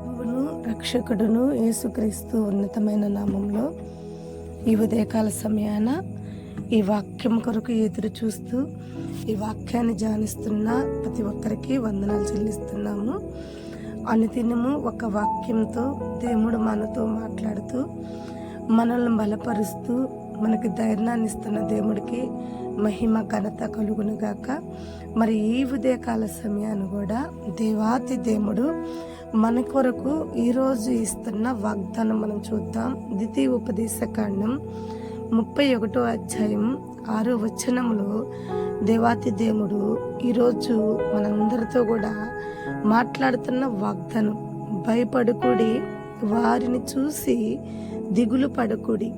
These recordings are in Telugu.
ప్రభువును రక్షకుడును యేసుక్రీస్తు ఉన్నతమైన నామంలో ఈ ఉదయకాల సమయాన ఈ వాక్యం కొరకు ఎదురు చూస్తూ ఈ వాక్యాన్ని ధ్యానిస్తున్న ప్రతి ఒక్కరికి వందనాలు చెల్లిస్తున్నాము. అనుదినము ఒక వాక్యంతో దేవుడు మనతో మాట్లాడుతూ మనల్ని బలపరుస్తూ మనకి ధైర్యాన్ని ఇస్తున్న దేవుడికి మహిమ ఘనత కలుగునుగాక. మరి ఈ ఉదయకాల సమయాన్ని కూడా దేవాతి దేవుడు మన కొరకు ఈరోజు ఇస్తున్న వాగ్దానం మనం చూద్దాం. ద్వితీయోపదేశకాండం 31వ అధ్యాయం 6వ వచనంలో దేవాతి దేవుడు ఈరోజు మనందరితో కూడా మాట్లాడుతున్న వాగ్దానం, భయపడకుడి, వారిని చూసి దిగులు పడకుడి,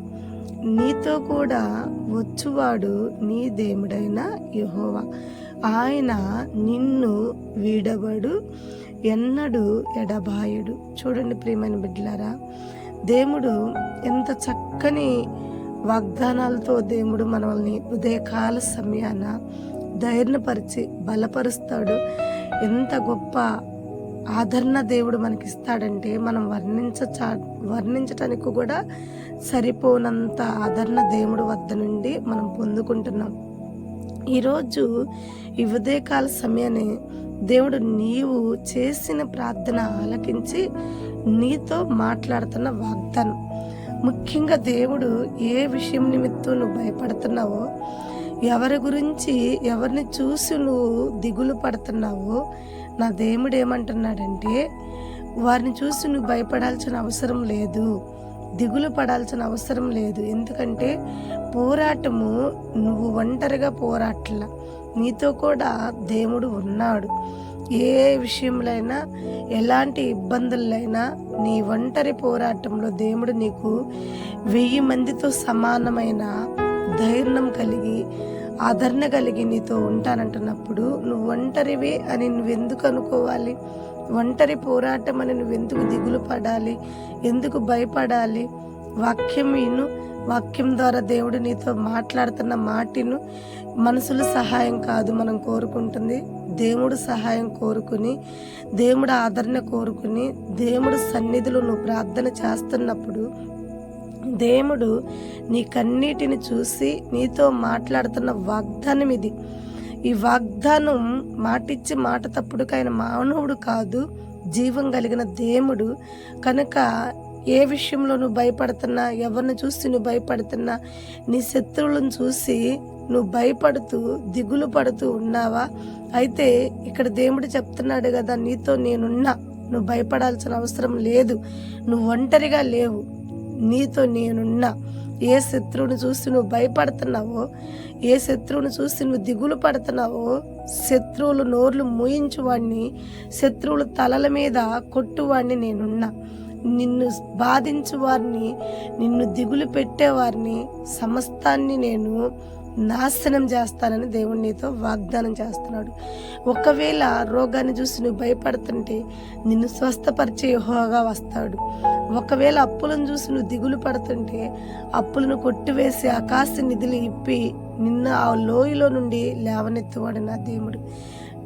నీతో కూడా వచ్చువాడు నీ దేవుడైన యెహోవా, ఆయన నిన్ను వీడబడు, ఎన్నడూ ఎడబాయుడు. చూడండి ప్రియమైన బిడ్డలారా, దేవుడు ఎంత చక్కని వాగ్దానాలతో దేవుడు మనల్ని ఉదయకాల సమయాన ధైర్యపరిచి బలపరుస్తాడు. ఎంత గొప్ప ఆదరణ దేవుడు మనకిస్తాడంటే మనం వర్ణించటానికి కూడా సరిపోనంత ఆదరణ దేవుడు వద్ద నుండి మనం పొందుకుంటున్నాం. ఈరోజు ఈ ఉదయకాల సమయాన్ని దేవుడు నీవు చేసిన ప్రార్థన ఆలకించి నీతో మాట్లాడుతున్న వాగ్దానం. ముఖ్యంగా దేవుడు ఏ విషయం నిమిత్తం నువ్వు భయపడుతున్నావో, ఎవరి గురించి ఎవరిని చూసి నువ్వు దిగులు పడుతున్నావో, నా దేవుడు ఏమంటున్నాడంటే వారిని చూసి నువ్వు భయపడాల్సిన అవసరం లేదు, దిగులు పడాల్సిన అవసరం లేదు. ఎందుకంటే పోరాటము నువ్వు ఒంటరిగా పోరాట్ల, నీతో కూడా దేవుడు ఉన్నాడు. ఏ విషయంలో ఎలాంటి ఇబ్బందులైనా నీ ఒంటరి పోరాటంలో దేవుడు నీకు 1000 మందితో సమానమైన ధైర్యం కలిగి ఆదరణ కలిగి నీతో ఉంటానంటున్నప్పుడు నువ్వు ఒంటరివి అని నువ్వెందుకు అనుకోవాలి? ఒంటరి పోరాటం అని నువ్వెందుకు దిగులు పడాలి? ఎందుకు భయపడాలి? వాక్యం విను. వాక్యం ద్వారా దేవుడు నీతో మాట్లాడుతున్న మాటను. మనుషుల సహాయం కాదు మనం కోరుకుంటుంది, దేవుడు సహాయం కోరుకుని, దేవుడు ఆదరణ కోరుకుని, దేవుడు సన్నిధిలో నువ్వు ప్రార్థన చేస్తున్నప్పుడు దేవుడు నీ కన్నీటిని చూసి నీతో మాట్లాడుతున్న వాగ్దానం ఇది. ఈ వాగ్దానం మాటిచ్చి మాట తప్పుడుకు ఆయన మానవుడు కాదు, జీవం కలిగిన దేవుడు. కనుక ఏ విషయంలో నువ్వు భయపడుతున్నా, ఎవరిని చూసి నువ్వు భయపడుతున్నా, నీ శత్రువులను చూసి నువ్వు భయపడుతూ దిగులు పడుతూ ఉన్నావా? అయితే ఇక్కడ దేవుడు చెప్తున్నాడు కదా, నీతో నేనున్నా, నువ్వు భయపడాల్సిన అవసరం లేదు, నువ్వు ఒంటరిగా లేవు, నీతో నేనున్నా. ఏ శత్రువుని చూసి నువ్వు భయపడుతున్నావో, ఏ శత్రువుని చూసి నువ్వు దిగులు పడుతున్నావో, శత్రువులు నోర్లు మూయించువాడిని, శత్రువులు తలల మీద కొట్టువాడిని నేనున్నా. నిన్ను బాధించు వారిని, నిన్ను దిగులు పెట్టేవారిని సమస్తాన్ని నేను నాశనం చేస్తానని దేవుడు నీతో వాగ్దానం చేస్తున్నాడు. ఒకవేళ రోగాన్ని చూసి నువ్వు భయపడుతుంటే నిన్ను స్వస్థపరిచే యెహోవాగా వస్తాడు. ఒకవేళ అప్పులను చూసి నువ్వు దిగులు పడుతుంటే అప్పులను కొట్టివేసి ఆకాశ నిధులు ఇప్పి నిన్ను ఆ లోయలో నుండి లేవనెత్తువాడు నా దేవుడు.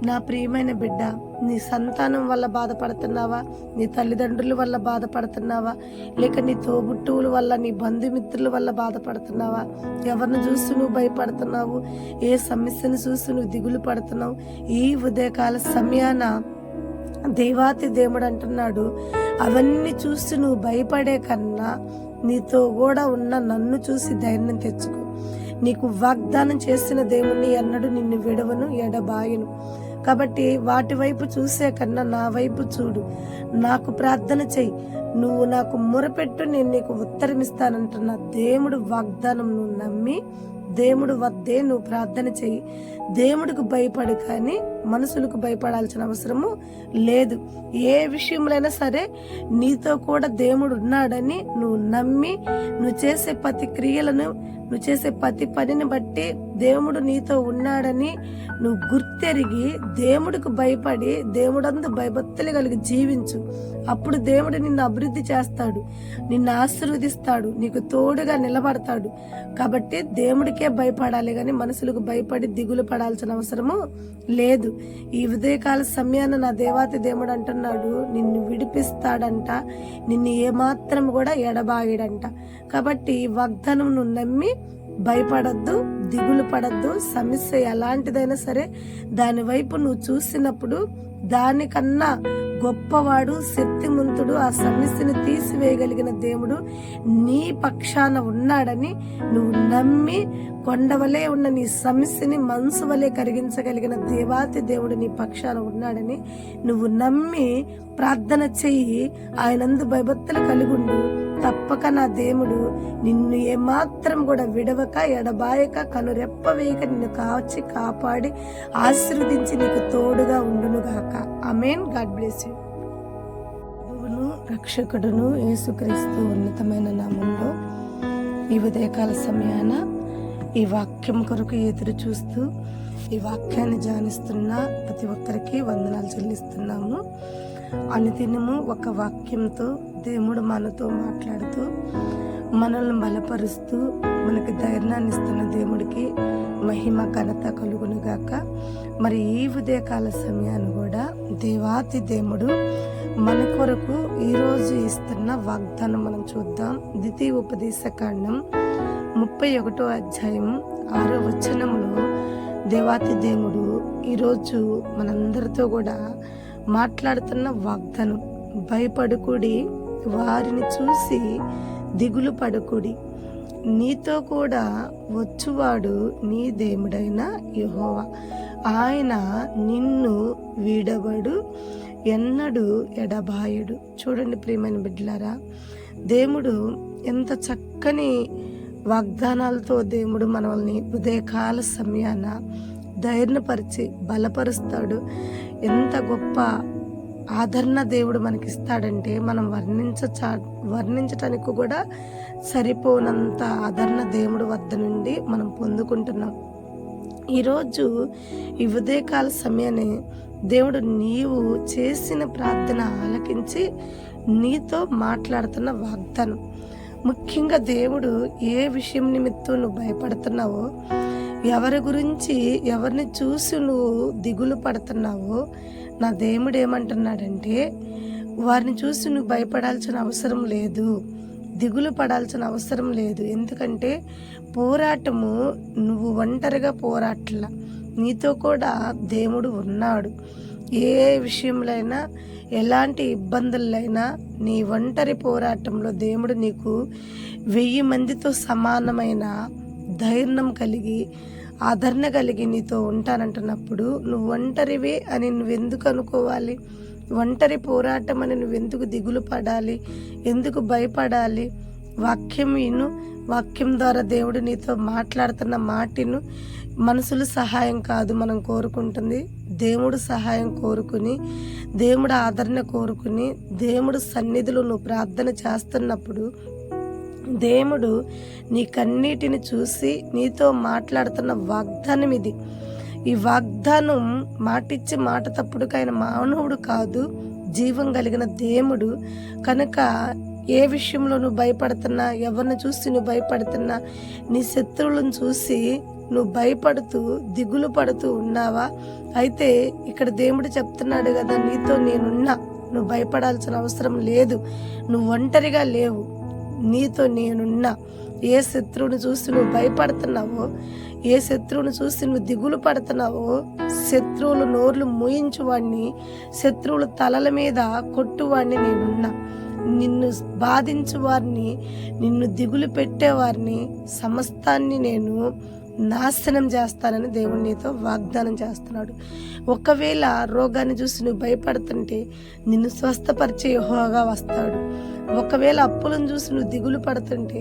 నా ప్రియమైన బిడ్డ, నీ సంతానం వల్ల బాధపడుతున్నావా? నీ తల్లిదండ్రుల వల్ల బాధపడుతున్నావా? లేక నీ తోబుట్టువుల వల్ల, నీ బంధుమిత్రుల వల్ల బాధపడుతున్నావా? ఎవరిని చూసి నువ్వు భయపడుతున్నావు? ఏ సమస్యను చూసి నువ్వు దిగులు పడుతున్నావు? ఈ ఉదయకాల సమయాన దేవాతి దేవుడు అంటున్నాడు, అవన్నీ చూసి నువ్వు భయపడే కన్నా నీతో కూడా ఉన్న నన్ను చూసి ధైర్యం తెచ్చుకో. నీకు వాగ్దానం చేసిన దేవుణ్ణి ఎన్నడూ నిన్ను విడవను, ఎడబాయను. కాబట్టి వాటి వైపు చూసే కన్నా నా వైపు చూడు, నాకు ప్రార్థన చెయ్యి, నువ్వు నాకు మొరపెట్టు, నేను నీకు ఉత్తరమిస్తానంటున్న దేవుడు వాగ్దానం నువ్వు నమ్మి దేవుడు వద్దే నువ్వు ప్రార్థన చెయ్యి. దేవుడికి భయపడు, కానీ మనుషులకు భయపడాల్సిన అవసరము లేదు. ఏ విషయంలో సరే నీతో కూడా దేవుడు ఉన్నాడని నువ్వు నమ్మి, నువ్వు చేసే ప్రతి క్రియలను, నువ్వు చేసే ప్రతి పనిని బట్టి దేవుడు నీతో ఉన్నాడని నువ్వు గుర్తెరిగి దేవుడికి భయపడి దేవుడందు భయభక్తులు కలిగి జీవించు. అప్పుడు దేవుడు నిన్ను అభివృద్ధి చేస్తాడు, నిన్ను ఆశీర్వదిస్తాడు, నీకు తోడుగా నిలబడతాడు. కాబట్టి దేవుడికే భయపడాలి, కానీ మనుషులకు భయపడి దిగులు పడాల్సిన అవసరము లేదు. ఈ ఉదయకాల సమయాన నా దేవాతి దేవుడు అంటున్నాడు, నిన్ను విడిపిస్తాడంట, నిన్ను ఏమాత్రం కూడా ఎడబాయడంట. కాబట్టి వాగ్దానం నువ్వు నమ్మి భయపడద్దు, దిగులు పడద్దు. సమస్య ఎలాంటిదైనా సరే దాని వైపు నువ్వు చూసినప్పుడు దానికన్నా గొప్పవాడు, శక్తిమంతుడు, ఆ సమస్యను తీసివేయగలిగిన దేవుడు నీ పక్షాన ఉన్నాడని నువ్వు నమ్మి, కొండవలే ఉన్న నీ సమస్యని మనసు వలె కరిగించగలిగిన దేవాతి దేవుడు నీ పక్షాన ఉన్నాడని నువ్వు నమ్మి ప్రార్థన చెయ్యి. ఆయనందు భయభక్తులు కలిగుండు. తప్పక నా దేవుడు నిన్ను ఏమాత్రం కూడా విడవక, ఎడబాయక, కనురెప్ప వేయక నిన్ను కాచి కాపాడి ఆశీర్వదించి నీకు తోడుగా ఉండునుగాక. ఆమేన్. God bless you. ప్రభువును రక్షకుడును యేసుక్రీస్తు ఉన్నతమైన నామంలో ఈ ఉదయకాల సమయాన ఈ వాక్యం కొరకు ఎదురు చూస్తూ ఈ వాక్యాన్ని ధ్యానిస్తున్న ప్రతి ఒక్కరికి వందనాలు చెల్లిస్తున్నాము. అనుదినము ఒక వాక్యంతో దేవుడు మనతో మాట్లాడుతూ మనల్ని బలపరుస్తూ మనకి ధైర్యాన్ని ఇస్తున్న దేవుడికి మహిమ ఘనత కలుగునుగాక. మరి ఈ ఉదయకాల సమయాన్ని కూడా దేవాతి దేవుడు మన కొరకు ఈరోజు ఇస్తున్న వాగ్దానం మనం చూద్దాం. ద్వితీయోపదేశకాండం 31వ అధ్యాయం 6వ వచనంలో దేవాతి దేవుడు ఈరోజు మనందరితో కూడా మాట్లాడుతున్న వాగ్దానం, భయపడుకుడి, వారిని చూసి దిగులు పడుకుడి, నీతో కూడా వచ్చువాడు నీ దేవుడైన యెహోవా, ఆయన నిన్ను వీడబడు, ఎన్నడూ ఎడబాయుడు. చూడండి ప్రియమైన బిడ్డలారా, దేవుడు ఎంత చక్కని వాగ్దానాలతో దేవుడు మనల్ని ఉదయకాల సమయాన ధైర్యపరిచి బలపరుస్తాడు. ఎంత గొప్ప ఆదరణ దేవుడు మనకిస్తాడంటే మనం వర్ణించటానికి కూడా సరిపోనంత ఆదరణ దేవుడు వద్ద నుండి మనం పొందుకుంటున్నాం. ఈరోజు ఈ ఉదయకాల సమయాన్ని దేవుడు నీవు చేసిన ప్రార్థన ఆలకించి నీతో మాట్లాడుతున్న వాగ్దానం. ముఖ్యంగా దేవుడు ఏ విషయం నిమిత్తం నువ్వు భయపడుతున్నావో, ఎవరి గురించి, ఎవరిని చూసి నువ్వు దిగులు పడుతున్నావో, నా దేవుడు ఏమంటున్నాడంటే వారిని చూసి నువ్వు భయపడాల్సిన అవసరం లేదు, దిగులు పడాల్సిన అవసరం లేదు. ఎందుకంటే పోరాటము నువ్వు ఒంటరిగా పోరాట్ల, నీతో కూడా దేవుడు ఉన్నాడు. ఏ విషయంలో అయినా, ఎలాంటి ఇబ్బందులైనా నీ ఒంటరి పోరాటంలో దేవుడు నీకు 1000 మందితో సమానమైన ధైర్యం కలిగి, ఆదరణ కలిగి నీతో ఉంటానంటున్నప్పుడు నువ్వు ఒంటరివే అని నువ్వెందుకు అనుకోవాలి? ఒంటరి పోరాటం అని నువ్వెందుకు దిగులు పడాలి? ఎందుకు భయపడాలి? వాక్యం విను. వాక్యం ద్వారా దేవుడు నీతో మాట్లాడుతున్న మాటను. మనుషుల సహాయం కాదు మనం కోరుకుంటుంది, దేవుడు సహాయం కోరుకుని, దేవుడు ఆదరణ కోరుకుని, దేవుడు సన్నిధిలో నువ్వు ప్రార్థన చేస్తున్నప్పుడు దేవుడు నీ కన్నీటిని చూసి నీతో మాట్లాడుతున్న వాగ్దానం ఇది. ఈ వాగ్దానం మాటిచ్చి మాట తప్పుడుకు ఆయన మానవుడు కాదు, జీవం కలిగిన దేవుడు. కనుక ఏ విషయంలో నువ్వు భయపడుతున్నా, ఎవరిని చూసి నువ్వు భయపడుతున్నా, నీ శత్రువులను చూసి నువ్వు భయపడుతూ దిగులు పడుతూ ఉన్నావా? అయితే ఇక్కడ దేవుడు చెప్తున్నాడు కదా, నీతో నేనున్నా, నువ్వు భయపడాల్సిన అవసరం లేదు, నువ్వు ఒంటరిగా లేవు, నీతో నేనున్నా. ఏ శత్రువుని చూసి నువ్వు భయపడుతున్నావో, ఏ శత్రువుని చూసి నువ్వు దిగులు పడుతున్నావో, శత్రువులు నోర్లు మూయించువాడిని, శత్రువుల తలల మీద కొట్టువాడిని నేనున్నా. నిన్ను బాధించు వారిని, నిన్ను దిగులు పెట్టేవారిని, సమస్తాన్ని నేను నాశనం చేస్తానని దేవుడు నీతో వాగ్దానం చేస్తున్నాడు. ఒకవేళ రోగాన్ని చూసి నువ్వు భయపడుతుంటే నిన్ను స్వస్థపరిచే యెహోవా వస్తాడు. ఒకవేళ అప్పులను చూసి నువ్వు దిగులు పడుతుంటే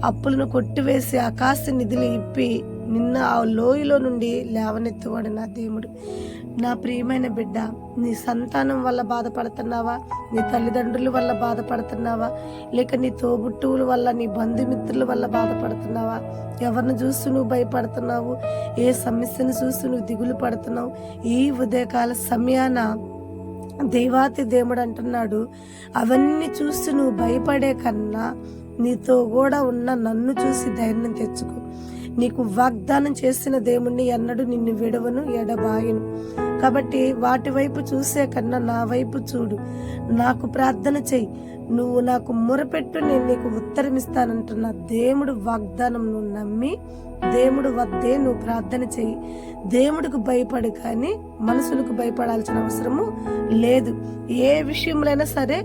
అప్పులను కొట్టివేసి ఆకాశ నిధులు ఇప్పి నిన్న ఆ లోయలో నుండి లేవనెత్తువాడు నా దేవుడు. నా ప్రియమైన బిడ్డ, నీ సంతానం వల్ల బాధపడుతున్నావా? నీ తల్లిదండ్రుల వల్ల బాధపడుతున్నావా? లేక నీ తోబుట్టువుల వల్ల, నీ బంధుమిత్రుల వల్ల బాధపడుతున్నావా? ఎవరిని చూసి నువ్వు భయపడుతున్నావు? ఏ సమస్యను చూసి నువ్వు దిగులు పడుతున్నావు? ఈ ఉదయకాల సమయాన దేవాతి దేవుడు అంటున్నాడు, అవన్నీ చూసి నువ్వు భయపడే కన్నా నీతో కూడా ఉన్న నన్ను చూసి ధైర్యం తెచ్చుకో. నీకు వాగ్దానం చేసిన దేవుణ్ణి ఎన్నడూ నిన్ను విడవను, ఎడబాయను. కాబట్టి వాటి వైపు చూసే కన్నా నా వైపు చూడు, నాకు ప్రార్థన చెయ్యి, నువ్వు నాకు మొరపెట్టు, నేను నీకు ఉత్తరం ఇస్తానంటున్న దేవుడు వాగ్దానం నువ్వు నమ్మి దేవుడు వద్దే నువ్వు ప్రార్థన చెయ్యి. దేవుడికి భయపడు, కానీ మనుషులకు భయపడాల్సిన అవసరము లేదు. ఏ విషయంలోనైనా సరే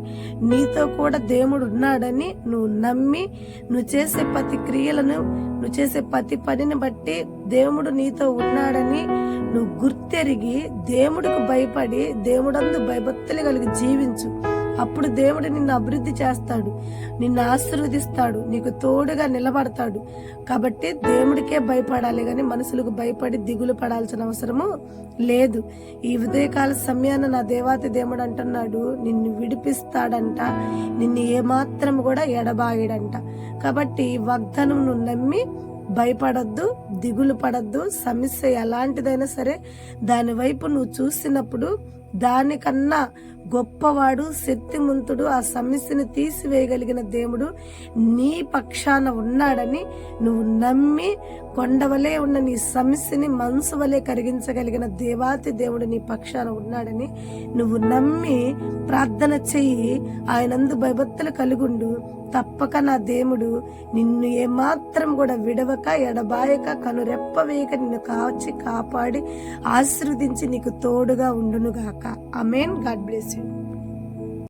నీతో కూడా దేవుడు ఉన్నాడని నువ్వు నమ్మి నువ్వు చేసే ప్రతి క్రియలను, నువ్వు చేసే ప్రతి పనిని బట్టి దేవుడు నీతో ఉన్నాడని నువ్వు గుర్తెరిగి దేవుడికి భయపడి దేవుడందు భయభక్తులు కలిగి జీవించు. అప్పుడు దేవుడు నిన్ను అభివృద్ధి చేస్తాడు, నిన్ను ఆశీర్వదిస్తాడు, నీకు తోడుగా నిలబడతాడు. కాబట్టి దేవుడికే భయపడాలి, కానీ మనుషులకు భయపడి దిగులు పడాల్సిన అవసరము లేదు. ఈ ఉదయకాల సమయాన నా దేవాతి దేవుడు అంటున్నాడు, నిన్ను విడిపిస్తాడంట, నిన్ను ఏమాత్రం కూడా ఎడబాయడంట. కాబట్టి వాగ్దానం నువ్వు నమ్మి భయపడొద్దు, దిగులు పడొద్దు. సమస్య ఎలాంటిదైనా సరే దాని వైపు నువ్వు చూసినప్పుడు దానికన్నా గొప్పవాడు, శక్తిమంతుడు, ఆ సమస్యను తీసివేయగలిగిన దేవుడు నీ పక్షాన ఉన్నాడని నువ్వు నమ్మి కొండవలే ఉన్న నీ సమస్యని మనసు వలె కరిగించగలిగిన దేవాతి దేవుడు నీ పక్షాన ఉన్నాడని నువ్వు నమ్మి ప్రార్థన చెయ్యి. ఆయనందు భయభక్తులు కలిగుండు. తప్పక నా దేవుడు నిన్ను ఏమాత్రం కూడా విడవక ఎడబాయక కనురెప్ప వేయక నిన్ను కాచి కాపాడి ఆశీర్వదించి నీకు తోడుగా ఉండునుగాక. ఆమేన్. God bless you.